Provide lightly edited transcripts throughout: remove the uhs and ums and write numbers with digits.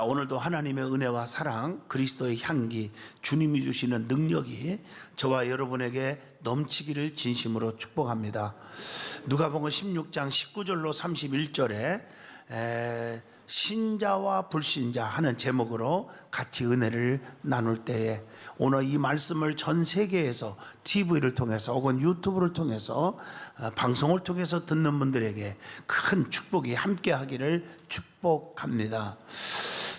오늘도 하나님의 은혜와 사랑, 그리스도의 향기, 주님이 주시는 능력이 저와 여러분에게 넘치기를 진심으로 축복합니다. 누가복음 16장 19절로 31절에 신자와 불신자 하는 제목으로 같이 은혜를 나눌 때에 오늘 이 말씀을 전 세계에서 TV를 통해서 혹은 유튜브를 통해서 방송을 통해서 듣는 분들에게 큰 축복이 함께 하기를 축복합니다.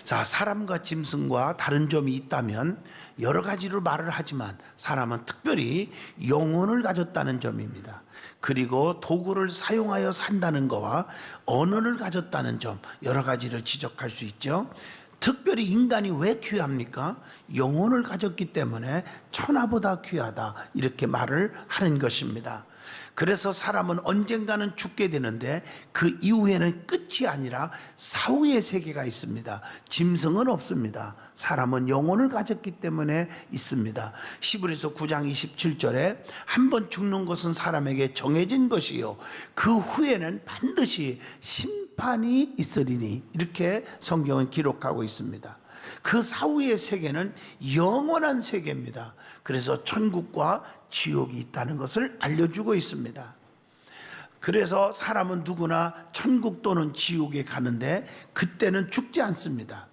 자, 사람과 짐승과 다른 점이 있다면 여러 가지로 말을 하지만 사람은 특별히 영혼을 가졌다는 점입니다. 그리고 도구를 사용하여 산다는 것과 언어를 가졌다는 점, 여러 가지를 지적할 수 있죠. 특별히 인간이 왜 귀합니까? 영혼을 가졌기 때문에 천하보다 귀하다, 이렇게 말을 하는 것입니다. 그래서 사람은 언젠가는 죽게 되는데 그 이후에는 끝이 아니라 사후의 세계가 있습니다. 짐승은 없습니다. 사람은 영혼을 가졌기 때문에 있습니다. 히브리서 9장 27절에 한번 죽는 것은 사람에게 정해진 것이요 그 후에는 반드시 심판이 있으리니, 이렇게 성경은 기록하고 있습니다. 그 사후의 세계는 영원한 세계입니다. 그래서 천국과 지옥이 있다는 것을 알려주고 있습니다. 그래서 사람은 누구나 천국 또는 지옥에 가는데 그때는 죽지 않습니다.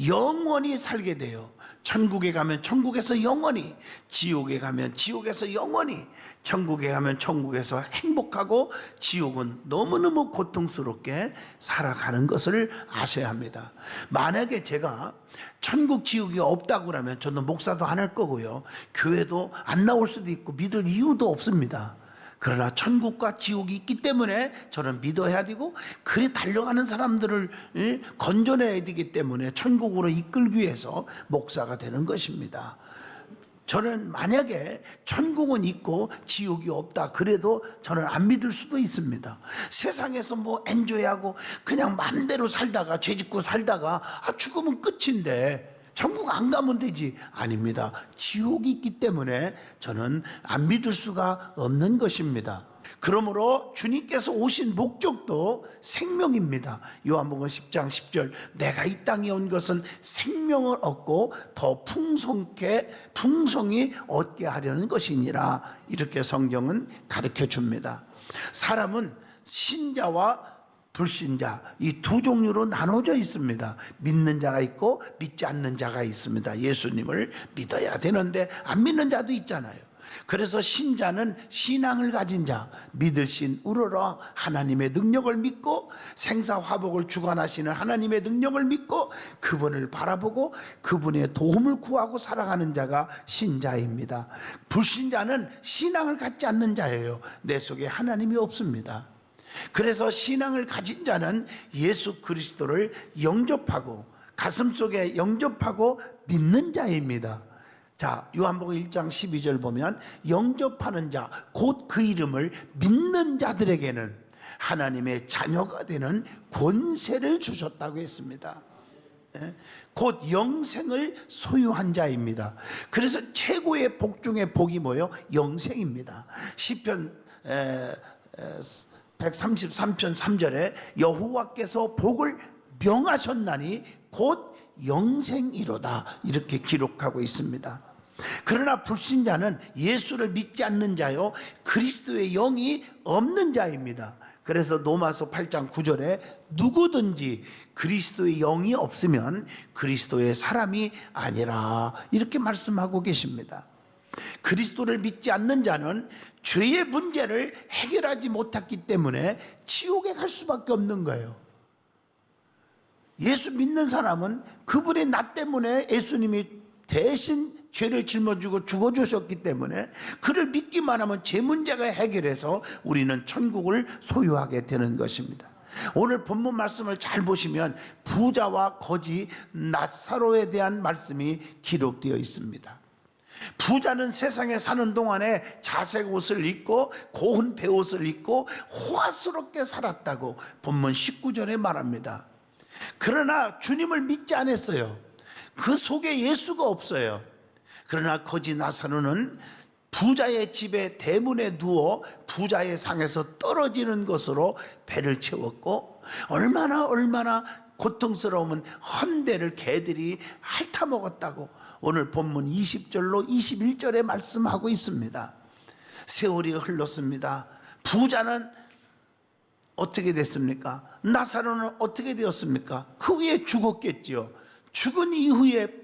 영원히 살게 돼요. 천국에 가면 천국에서 영원히, 지옥에 가면 지옥에서 영원히, 천국에 가면 천국에서 행복하고 지옥은 너무너무 고통스럽게 살아가는 것을 아셔야 합니다. 만약에 제가 천국 지옥이 없다고 그러면 저는 목사도 안 할 거고요, 교회도 안 나올 수도 있고 믿을 이유도 없습니다. 그러나 천국과 지옥이 있기 때문에 저는 믿어야 되고, 그에 달려가는 사람들을 건져내야 되기 때문에 천국으로 이끌기 위해서 목사가 되는 것입니다. 저는 만약에 천국은 있고 지옥이 없다 그래도 저는 안 믿을 수도 있습니다. 세상에서 뭐 엔조이하고 그냥 마음대로 살다가, 죄짓고 살다가 죽으면 끝인데 천국 안 가면 되지. 아닙니다. 지옥이 있기 때문에 저는 안 믿을 수가 없는 것입니다. 그러므로 주님께서 오신 목적도 생명입니다. 요한복음 10장 10절, 내가 이 땅에 온 것은 생명을 얻고 더 풍성히 얻게 하려는 것이니라, 이렇게 성경은 가르쳐 줍니다. 사람은 신자와 불신자, 이 두 종류로 나눠져 있습니다. 믿는 자가 있고 믿지 않는 자가 있습니다. 예수님을 믿어야 되는데 안 믿는 자도 있잖아요. 그래서 신자는 신앙을 가진 자, 믿을 신 우러러 하나님의 능력을 믿고 생사화복을 주관하시는 하나님의 능력을 믿고 그분을 바라보고 그분의 도움을 구하고 살아가는 자가 신자입니다. 불신자는 신앙을 갖지 않는 자예요. 내 속에 하나님이 없습니다. 그래서 신앙을 가진 자는 예수 그리스도를 영접하고 가슴속에 영접하고 믿는 자입니다. 자, 요한복음 1장 12절 보면 영접하는 자, 곧 그 이름을 믿는 자들에게는 하나님의 자녀가 되는 권세를 주셨다고 했습니다. 곧 영생을 소유한 자입니다. 그래서 최고의 복 중에 복이 뭐예요? 영생입니다. 시편 133편 3절에 여호와께서 복을 명하셨나니 곧 영생이로다, 이렇게 기록하고 있습니다. 그러나 불신자는 예수를 믿지 않는 자요 그리스도의 영이 없는 자입니다. 그래서 로마서 8장 9절에 누구든지 그리스도의 영이 없으면 그리스도의 사람이 아니라, 이렇게 말씀하고 계십니다. 그리스도를 믿지 않는 자는 죄의 문제를 해결하지 못했기 때문에 지옥에 갈 수밖에 없는 거예요. 예수 믿는 사람은 그분의 나 때문에 예수님이 대신 죄를 짊어지고 죽어주셨기 때문에 그를 믿기만 하면 죄 문제가 해결해서 우리는 천국을 소유하게 되는 것입니다. 오늘 본문 말씀을 잘 보시면 부자와 거지 나사로에 대한 말씀이 기록되어 있습니다. 부자는 세상에 사는 동안에 자색 옷을 입고 고운 베옷을 입고 호화스럽게 살았다고 본문 19절에 말합니다. 그러나 주님을 믿지 않았어요. 그 속에 예수가 없어요. 그러나 거지 나사로는 부자의 집에 대문에 누워 부자의 상에서 떨어지는 것으로 배를 채웠고 얼마나 고통스러움은 헌대를 개들이 핥아먹었다고 오늘 본문 20절로 21절에 말씀하고 있습니다. 세월이 흘렀습니다. 부자는 어떻게 됐습니까? 나사로는 어떻게 되었습니까? 그 후에 죽었겠지요. 죽은 이후에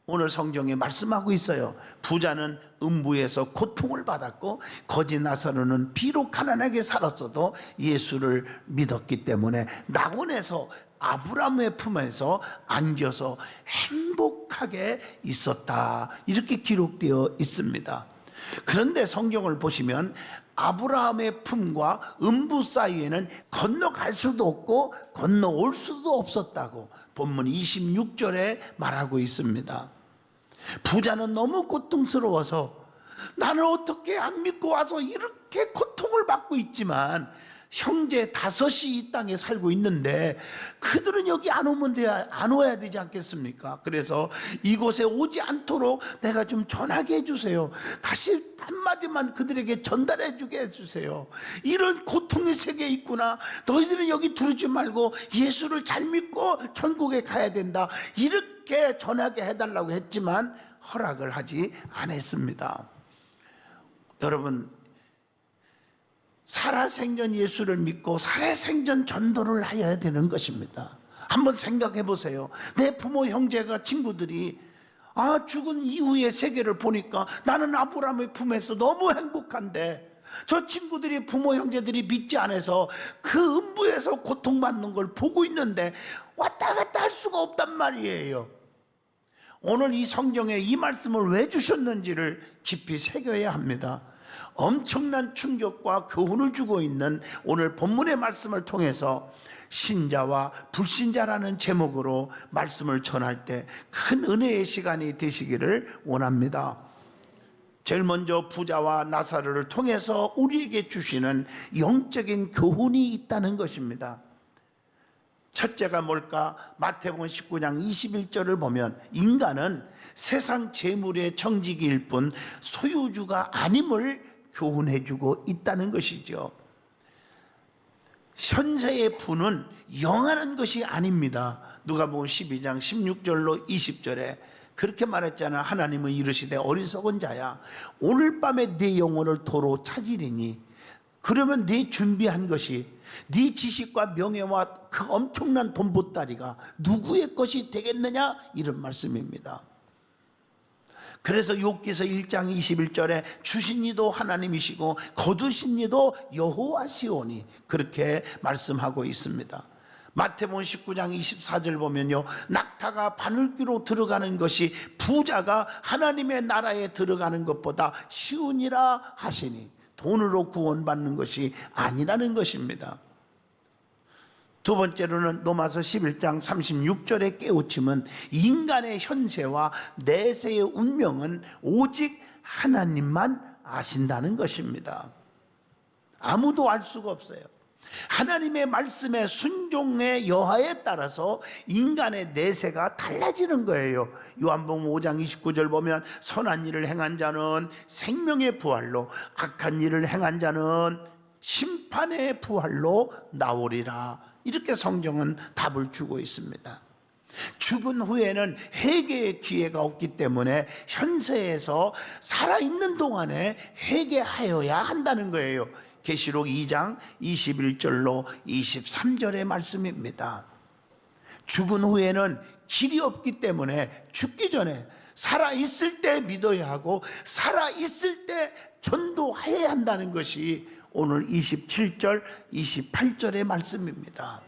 오늘 성경에 말씀하고 있어요. 부자는 음부에서 고통을 받았고 거지 나사로는 비록 가난하게 살았어도 예수를 믿었기 때문에 낙원에서 아브라함의 품에서 안겨서 행복하게 있었다, 이렇게 기록되어 있습니다. 그런데 성경을 보시면 아브라함의 품과 음부 사이에는 건너갈 수도 없고 건너올 수도 없었다고 본문 26절에 말하고 있습니다. 부자는 너무 고통스러워서 나는 어떻게 안 믿고 와서 이렇게 고통을 받고 있지만 형제 다섯이 이 땅에 살고 있는데 그들은 여기 안 와야 되지 않겠습니까? 그래서 이곳에 오지 않도록 내가 좀 전하게 해주세요. 다시 한마디만 그들에게 전달해 주게 해주세요. 이런 고통의 세계에 있구나. 너희들은 여기 두르지 말고 예수를 잘 믿고 천국에 가야 된다, 이렇게 전하게 해달라고 했지만 허락을 하지 않았습니다. 여러분, 살아생전 예수를 믿고 살아생전 전도를 해야 되는 것입니다. 한번 생각해 보세요. 내 부모, 형제가, 친구들이 죽은 이후의 세계를 보니까 나는 아브라함의 품에서 너무 행복한데 저 친구들이, 부모, 형제들이 믿지 않아서 그 음부에서 고통받는 걸 보고 있는데 왔다 갔다 할 수가 없단 말이에요. 오늘 이 성경에 이 말씀을 왜 주셨는지를 깊이 새겨야 합니다. 엄청난 충격과 교훈을 주고 있는 오늘 본문의 말씀을 통해서 신자와 불신자라는 제목으로 말씀을 전할 때 큰 은혜의 시간이 되시기를 원합니다. 제일 먼저 부자와 나사로를 통해서 우리에게 주시는 영적인 교훈이 있다는 것입니다. 첫째가 뭘까? 마태복음 19장 21절을 보면 인간은 세상 재물의 청지기일 뿐 소유주가 아님을 교훈해주고 있다는 것이죠. 현세의 부는 영원한 것이 아닙니다. 누가복음 12장 16절로 20절에 그렇게 말했잖아. 하나님은 이르시되 어리석은 자야, 오늘 밤에 네 영혼을 도로 찾으리니. 그러면 네 준비한 것이, 네 지식과 명예와 그 엄청난 돈 보따리가 누구의 것이 되겠느냐, 이런 말씀입니다. 그래서 욥기서 1장 21절에 주신 이도 하나님이시고 거두신 이도 여호와시오니, 그렇게 말씀하고 있습니다. 마태복음 19장 24절 보면요, 낙타가 바늘귀로 들어가는 것이 부자가 하나님의 나라에 들어가는 것보다 쉬우니라 하시니, 돈으로 구원받는 것이 아니라는 것입니다. 두 번째로는 로마서 11장 36절의 깨우침은 인간의 현세와 내세의 운명은 오직 하나님만 아신다는 것입니다. 아무도 알 수가 없어요. 하나님의 말씀의 순종의 여하에 따라서 인간의 내세가 달라지는 거예요. 요한복음 5장 29절 보면 선한 일을 행한 자는 생명의 부활로, 악한 일을 행한 자는 심판의 부활로 나오리라, 이렇게 성경은 답을 주고 있습니다. 죽은 후에는 회개의 기회가 없기 때문에 현세에서 살아있는 동안에 회개하여야 한다는 거예요. 계시록 2장 21절로 23절의 말씀입니다. 죽은 후에는 길이 없기 때문에 죽기 전에 살아있을 때 믿어야 하고 살아있을 때 전도해야 한다는 것이 오늘 27절, 28절의 말씀입니다.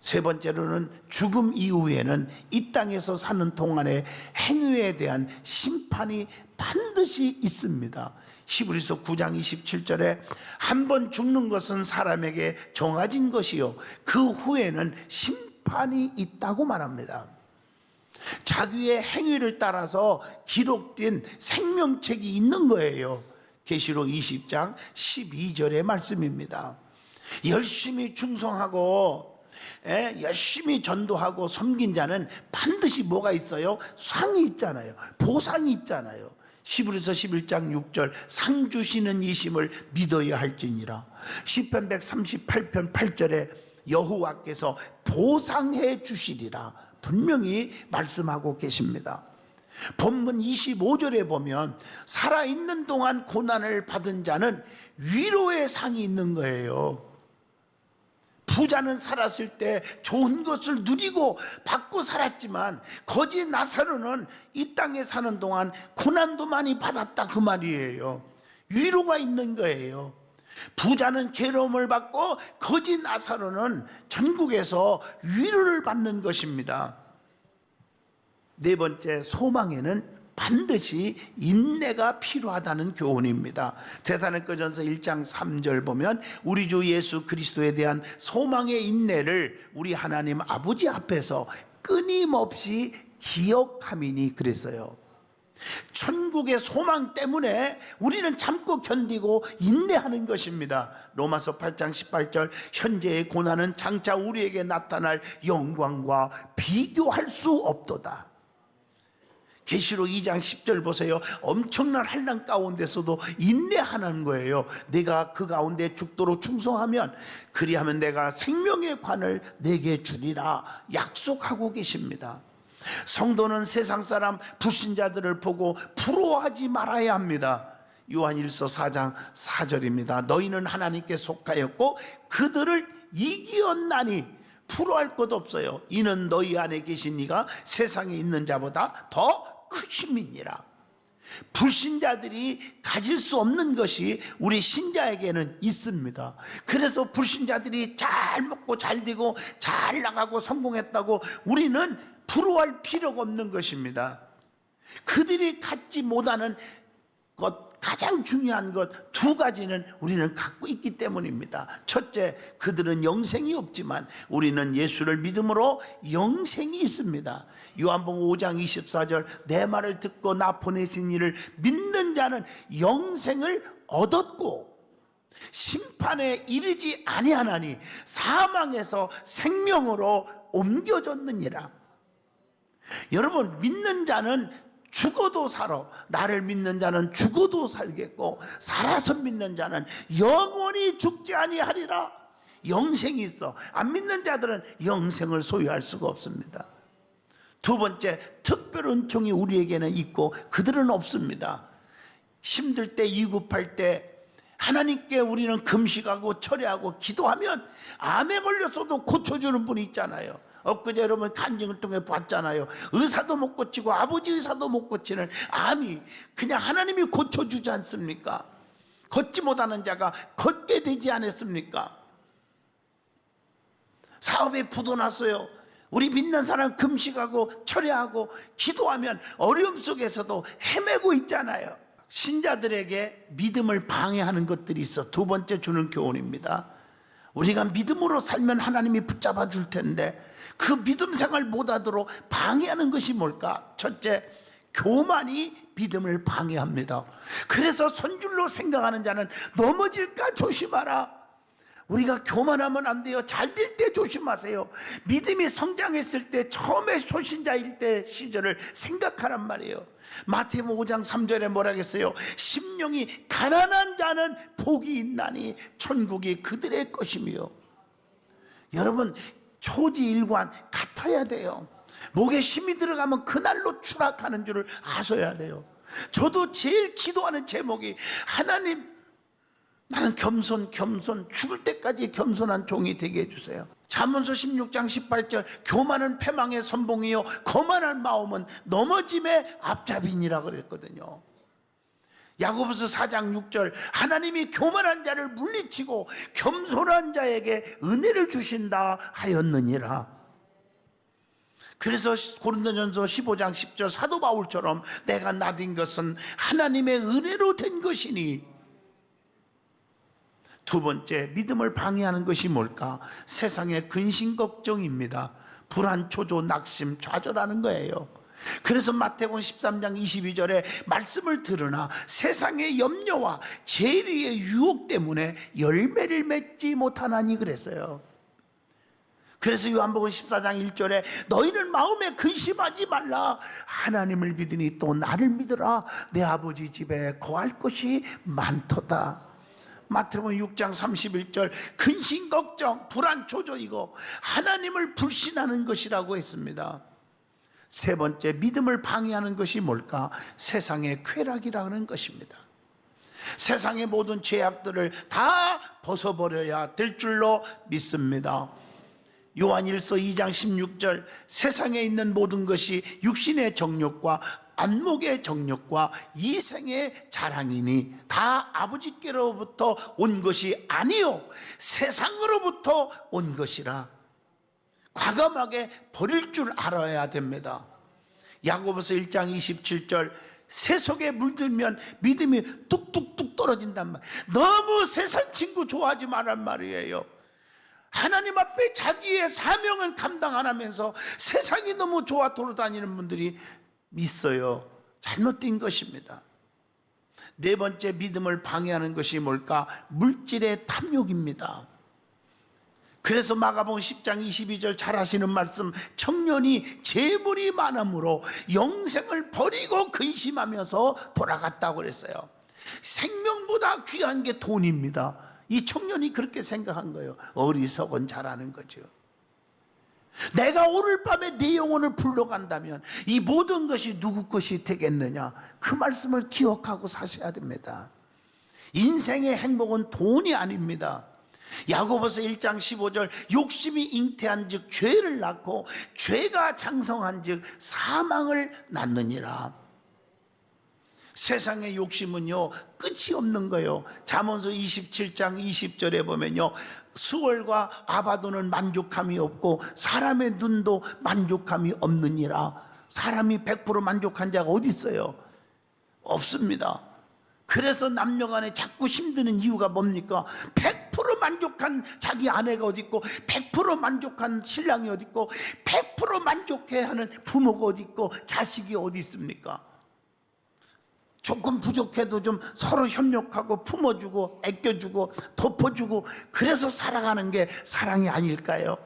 세 번째로는 죽음 이후에는 이 땅에서 사는 동안의 행위에 대한 심판이 반드시 있습니다. 히브리서 9장 27절에 한 번 죽는 것은 사람에게 정해진 것이요 그 후에는 심판이 있다고 말합니다. 자기의 행위를 따라서 기록된 생명책이 있는 거예요. 계시록 20장 12절의 말씀입니다. 열심히 충성하고 열심히 전도하고 섬긴 자는 반드시 뭐가 있어요? 상이 있잖아요. 보상이 있잖아요. 히브리서 11장 6절 상 주시는 이심을 믿어야 할지니라. 시편 138편 8절에 여호와께서 보상해 주시리라 분명히 말씀하고 계십니다. 본문 25절에 보면 살아있는 동안 고난을 받은 자는 위로의 상이 있는 거예요. 부자는 살았을 때 좋은 것을 누리고 받고 살았지만 거지 나사로는 이 땅에 사는 동안 고난도 많이 받았다 그 말이에요. 위로가 있는 거예요. 부자는 괴로움을 받고 거지 나사로는 전국에서 위로를 받는 것입니다. 네 번째, 소망에는 반드시 인내가 필요하다는 교훈입니다. 데살로니가전서 1장 3절 보면 우리 주 예수 그리스도에 대한 소망의 인내를 우리 하나님 아버지 앞에서 끊임없이 기억함이니 그랬어요. 천국의 소망 때문에 우리는 참고 견디고 인내하는 것입니다. 로마서 8장 18절 현재의 고난은 장차 우리에게 나타날 영광과 비교할 수 없도다. 계시록 2장 10절 보세요. 엄청난 환난 가운데서도 인내하는 거예요. 내가 그 가운데 죽도록 충성하면 그리하면 내가 생명의 관을 내게 주리라 약속하고 계십니다. 성도는 세상 사람 불신자들을 보고 부러워하지 말아야 합니다. 요한일서 4장 4절입니다. 너희는 하나님께 속하였고 그들을 이기었나니 부러워할 것 없어요. 이는 너희 안에 계신 이가 세상에 있는 자보다 더 크심이니라. 불신자들이 가질 수 없는 것이 우리 신자에게는 있습니다. 그래서 불신자들이 잘 먹고 잘 되고 잘 나가고 성공했다고 우리는 부러워할 필요가 없는 것입니다. 그들이 갖지 못하는 것, 가장 중요한 것 두 가지는 우리는 갖고 있기 때문입니다. 첫째, 그들은 영생이 없지만 우리는 예수를 믿음으로 영생이 있습니다. 요한복음 5장 24절 내 말을 듣고 나 보내신 이를 믿는 자는 영생을 얻었고 심판에 이르지 아니하나니 사망에서 생명으로 옮겨졌느니라. 여러분, 믿는 자는 죽어도 살아. 나를 믿는 자는 죽어도 살겠고 살아서 믿는 자는 영원히 죽지 아니하리라. 영생이 있어. 안 믿는 자들은 영생을 소유할 수가 없습니다. 두 번째, 특별 은총이 우리에게는 있고 그들은 없습니다. 힘들 때, 위급할 때 하나님께 우리는 금식하고 철회하고 기도하면 암에 걸렸어도 고쳐주는 분이 있잖아요. 엊그제 여러분 간증을 통해 봤잖아요. 의사도 못 고치고 아버지 의사도 못 고치는 암이 그냥 하나님이 고쳐주지 않습니까? 걷지 못하는 자가 걷게 되지 않았습니까? 사업에 부도 났어요. 우리 믿는 사람 금식하고 철회하고 기도하면 어려움 속에서도 헤매고 있잖아요. 신자들에게 믿음을 방해하는 것들이 있어. 두 번째 주는 교훈입니다. 우리가 믿음으로 살면 하나님이 붙잡아 줄 텐데 그 믿음 생활 못하도록 방해하는 것이 뭘까? 첫째, 교만이 믿음을 방해합니다. 그래서 손줄로 생각하는 자는 넘어질까 조심하라. 우리가 교만하면 안 돼요. 잘 될 때 조심하세요. 믿음이 성장했을 때 처음에 초신자일 때 시절을 생각하란 말이에요. 마태복음 5장 3절에 뭐라 했어요? 심령이 가난한 자는 복이 있나니 천국이 그들의 것이며. 여러분, 초지일관 같아야 돼요. 목에 힘이 들어가면 그날로 추락하는 줄을 아셔야 돼요. 저도 제일 기도하는 제목이 하나님, 나는 겸손 죽을 때까지 겸손한 종이 되게 해주세요. 잠언서 16장 18절 교만은 패망의 선봉이요 거만한 마음은 넘어짐의 앞잡이니라 그랬거든요. 야고보서 4장 6절 하나님이 교만한 자를 물리치고 겸손한 자에게 은혜를 주신다 하였느니라. 그래서 고린도전서 15장 10절 사도 바울처럼 내가 나딘 것은 하나님의 은혜로 된 것이니. 두 번째, 믿음을 방해하는 것이 뭘까? 세상의 근심 걱정입니다. 불안, 초조, 낙심, 좌절하는 거예요. 그래서 마태복음 13장 22절에 말씀을 들으나 세상의 염려와 재리의 유혹 때문에 열매를 맺지 못하나니 그랬어요. 그래서 요한복음 14장 1절에 너희는 마음에 근심하지 말라. 하나님을 믿으니 또 나를 믿으라. 내 아버지 집에 거할 곳이 많도다. 마태복음 6장 31절 근심 걱정 불안 조조이고 하나님을 불신하는 것이라고 했습니다. 세 번째, 믿음을 방해하는 것이 뭘까? 세상의 쾌락이라는 것입니다. 세상의 모든 죄악들을 다 벗어버려야 될 줄로 믿습니다. 요한일서 2장 16절 세상에 있는 모든 것이 육신의 정욕과 안목의 정욕과 이생의 자랑이니 다 아버지께로부터 온 것이 아니요 세상으로부터 온 것이라. 과감하게 버릴 줄 알아야 됩니다. 야고보서 1장 27절 새 속에 물들면 믿음이 뚝뚝뚝 떨어진단 말. 너무 세상 친구 좋아하지 말란 말이에요. 하나님 앞에 자기의 사명을 감당 안 하면서 세상이 너무 좋아 돌아다니는 분들이 있어요. 잘못된 것입니다. 네 번째, 믿음을 방해하는 것이 뭘까? 물질의 탐욕입니다. 그래서 마가복음 10장 22절 잘 아시는 말씀, 청년이 재물이 많음으로 영생을 버리고 근심하면서 돌아갔다고 그랬어요. 생명보다 귀한 게 돈입니다. 이 청년이 그렇게 생각한 거예요. 어리석은 자라는 거죠. 내가 오늘 밤에 내 영혼을 불러간다면 이 모든 것이 누구 것이 되겠느냐, 그 말씀을 기억하고 사셔야 됩니다. 인생의 행복은 돈이 아닙니다. 야고보서 1장 15절 욕심이 잉태한 즉 죄를 낳고 죄가 장성한 즉 사망을 낳느니라. 세상의 욕심은요 끝이 없는 거예요. 잠언서 27장 20절에 보면요, 수월과 아바도는 만족함이 없고 사람의 눈도 만족함이 없느니라. 사람이 100% 만족한 자가 어디 있어요? 없습니다. 그래서 남녀간에 자꾸 힘드는 이유가 뭡니까? 100% 만족한 자기 아내가 어디 있고, 100% 만족한 신랑이 어디 있고, 100% 만족해하는 부모가 어디 있고, 자식이 어디 있습니까? 조금 부족해도 좀 서로 협력하고 품어주고 아껴주고 덮어주고, 그래서 살아가는 게 사랑이 아닐까요?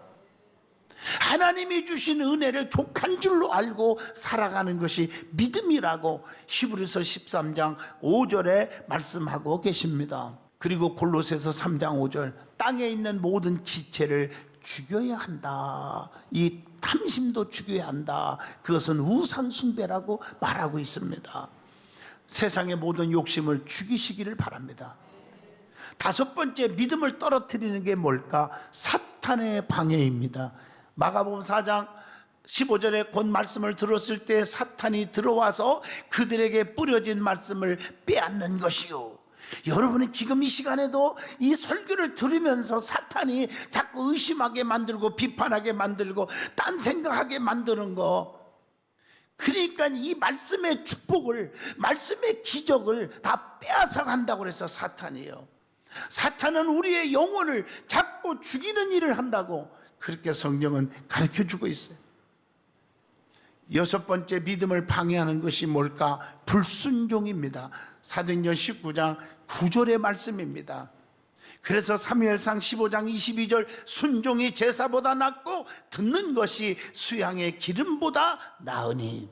하나님이 주신 은혜를 족한 줄로 알고 살아가는 것이 믿음이라고 히브리서 13장 5절에 말씀하고 계십니다. 그리고 골로새서 3장 5절 땅에 있는 모든 지체를 죽여야 한다. 이 탐심도 죽여야 한다. 그것은 우상 숭배라고 말하고 있습니다. 세상의 모든 욕심을 죽이시기를 바랍니다. 다섯 번째, 믿음을 떨어뜨리는 게 뭘까? 사탄의 방해입니다. 마가복음 4장 15절에 곧 말씀을 들었을 때 사탄이 들어와서 그들에게 뿌려진 말씀을 빼앗는 것이요. 여러분이 지금 이 시간에도 이 설교를 들으면서 사탄이 자꾸 의심하게 만들고 비판하게 만들고 딴 생각하게 만드는 거, 그러니까 이 말씀의 축복을, 말씀의 기적을 다 빼앗아 간다고 그래서 사탄이에요. 사탄은 우리의 영혼을 자꾸 죽이는 일을 한다고 그렇게 성경은 가르쳐주고 있어요. 여섯 번째, 믿음을 방해하는 것이 뭘까? 불순종입니다. 사도행전 19장 9절의 말씀입니다. 그래서 사무엘상 15장 22절 순종이 제사보다 낫고 듣는 것이 수양의 기름보다 나으니.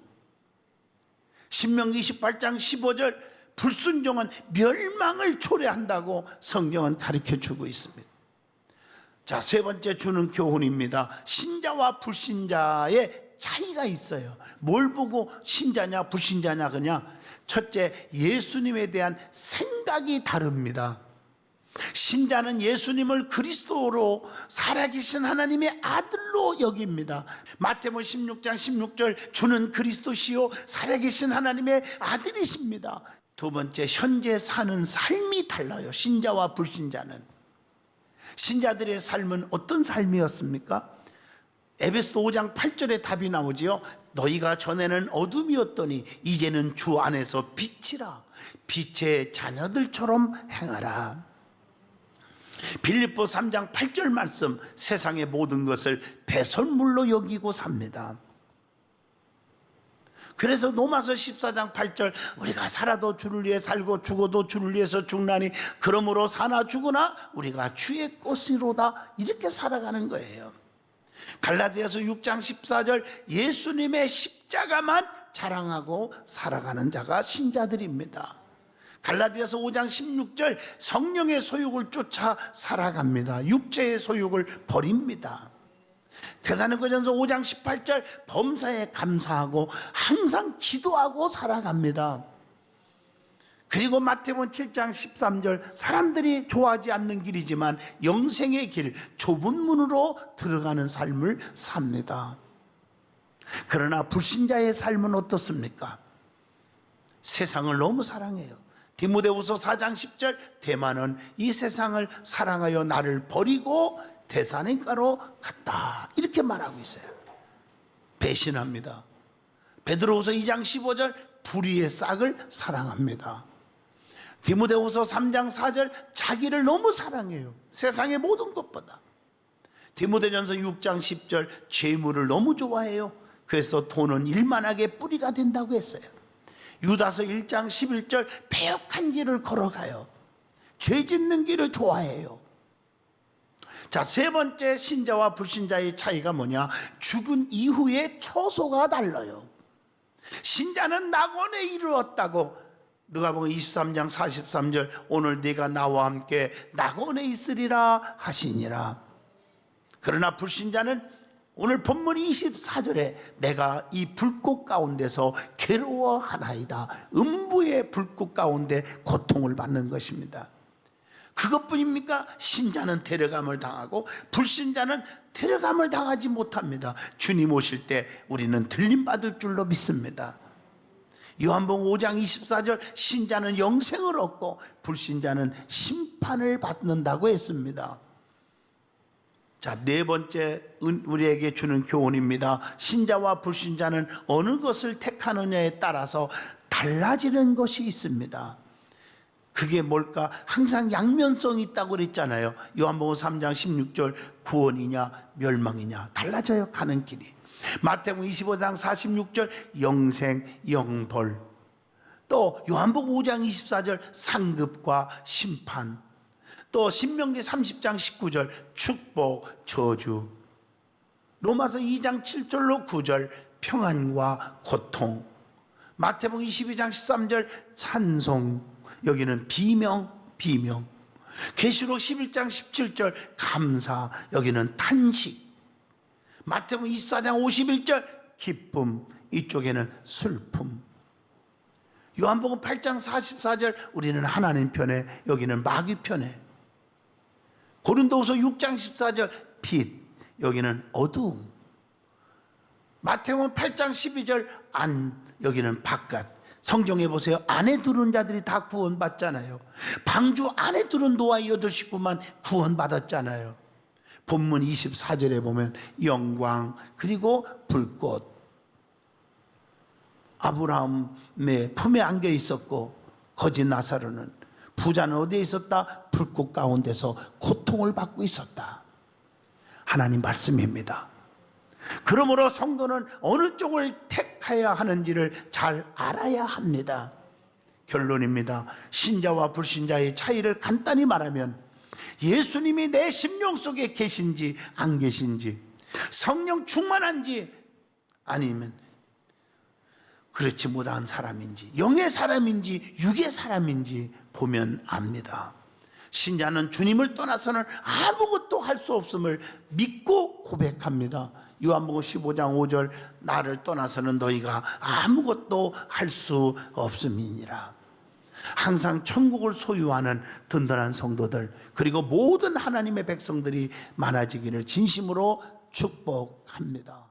신명기 28장 15절 불순종은 멸망을 초래한다고 성경은 가르쳐주고 있습니다. 자, 세 번째 주는 교훈입니다. 신자와 불신자의 차이가 있어요. 뭘 보고 신자냐 불신자냐 그냥? 첫째, 예수님에 대한 생각이 다릅니다. 신자는 예수님을 그리스도로 살아계신 하나님의 아들로 여깁니다. 마태복음 16장 16절 주는 그리스도시요 살아계신 하나님의 아들이십니다. 두 번째, 현재 사는 삶이 달라요. 신자와 불신자는. 신자들의 삶은 어떤 삶이었습니까? 에베소서 5장 8절에 답이 나오지요. 너희가 전에는 어둠이었더니 이제는 주 안에서 빛이라. 빛의 자녀들처럼 행하라. 빌립보 3장 8절 말씀, 세상의 모든 것을 배설물로 여기고 삽니다. 그래서 로마서 14장 8절 우리가 살아도 주를 위해 살고 죽어도 주를 위해서 죽나니 그러므로 사나 죽으나 우리가 주의 것이로다, 이렇게 살아가는 거예요. 갈라디아서 6장 14절 예수님의 십자가만 자랑하고 살아가는 자가 신자들입니다. 갈라디아서 5장 16절 성령의 소욕을 쫓아 살아갑니다. 육체의 소욕을 버립니다. 데살로니가전서 5장 18절 범사에 감사하고 항상 기도하고 살아갑니다. 그리고 마태복음 7장 13절 사람들이 좋아하지 않는 길이지만 영생의 길 좁은 문으로 들어가는 삶을 삽니다. 그러나 불신자의 삶은 어떻습니까? 세상을 너무 사랑해요. 디모데후서 4장 10절 대만은 이 세상을 사랑하여 나를 버리고 데살로니가로 갔다 이렇게 말하고 있어요. 배신합니다. 베드로후서 2장 15절 불의의 싹을 사랑합니다. 디모데후서 3장 4절 자기를 너무 사랑해요. 세상의 모든 것보다. 디모데전서 6장 10절 재물을 너무 좋아해요. 그래서 돈은 일만하게 뿌리가 된다고 했어요. 유다서 1장 11절 배역한 길을 걸어가요. 죄 짓는 길을 좋아해요. 자, 세 번째 신자와 불신자의 차이가 뭐냐? 죽은 이후의 처소가 달라요. 신자는 낙원에 이르렀다고 누가복음 23장 43절 오늘 네가 나와 함께 낙원에 있으리라 하시니라. 그러나 불신자는 오늘 본문 24절에 내가 이 불꽃 가운데서 괴로워하나이다. 음부의 불꽃 가운데 고통을 받는 것입니다. 그것뿐입니까? 신자는 데려감을 당하고 불신자는 데려감을 당하지 못합니다. 주님 오실 때 우리는 들림받을 줄로 믿습니다. 요한복음 5장 24절 신자는 영생을 얻고 불신자는 심판을 받는다고 했습니다. 자, 네 번째 우리에게 주는 교훈입니다. 신자와 불신자는 어느 것을 택하느냐에 따라서 달라지는 것이 있습니다. 그게 뭘까? 항상 양면성이 있다고 그랬잖아요. 요한복음 3장 16절 구원이냐 멸망이냐 달라져요. 가는 길이. 마태복음 25장 46절 영생 영벌, 또 요한복음 5장 24절 상급과 심판, 또 신명기 30장 19절 축복 저주, 로마서 2장 7절로 9절 평안과 고통, 마태복음 22장 13절 찬송, 여기는 비명, 계시록 11장 17절 감사, 여기는 탄식, 마태복음 24장 51절 기쁨, 이쪽에는 슬픔, 요한복음 8장 44절 우리는 하나님 편에, 여기는 마귀 편에, 고린도후서 6장 14절 빛, 여기는 어두움, 마태복음 8장 12절 안, 여기는 바깥. 성경에 보세요. 안에 들어온 자들이 다 구원받잖아요. 방주 안에 들어온 노아 8식구만 구원받았잖아요. 본문 24절에 보면 영광, 그리고 불꽃, 아브라함의 품에 안겨 있었고 거지 나사로는, 부자는 어디에 있었다? 불꽃 가운데서 고통을 받고 있었다. 하나님 말씀입니다. 그러므로 성도는 어느 쪽을 택해야 하는지를 잘 알아야 합니다. 결론입니다. 신자와 불신자의 차이를 간단히 말하면 예수님이 내 심령 속에 계신지 안 계신지, 성령 충만한지 아니면 그렇지 못한 사람인지, 영의 사람인지 육의 사람인지 보면 압니다. 신자는 주님을 떠나서는 아무것도 할 수 없음을 믿고 고백합니다. 요한복음 15장 5절 나를 떠나서는 너희가 아무것도 할 수 없음이니라. 항상 천국을 소유하는 든든한 성도들, 그리고 모든 하나님의 백성들이 많아지기를 진심으로 축복합니다.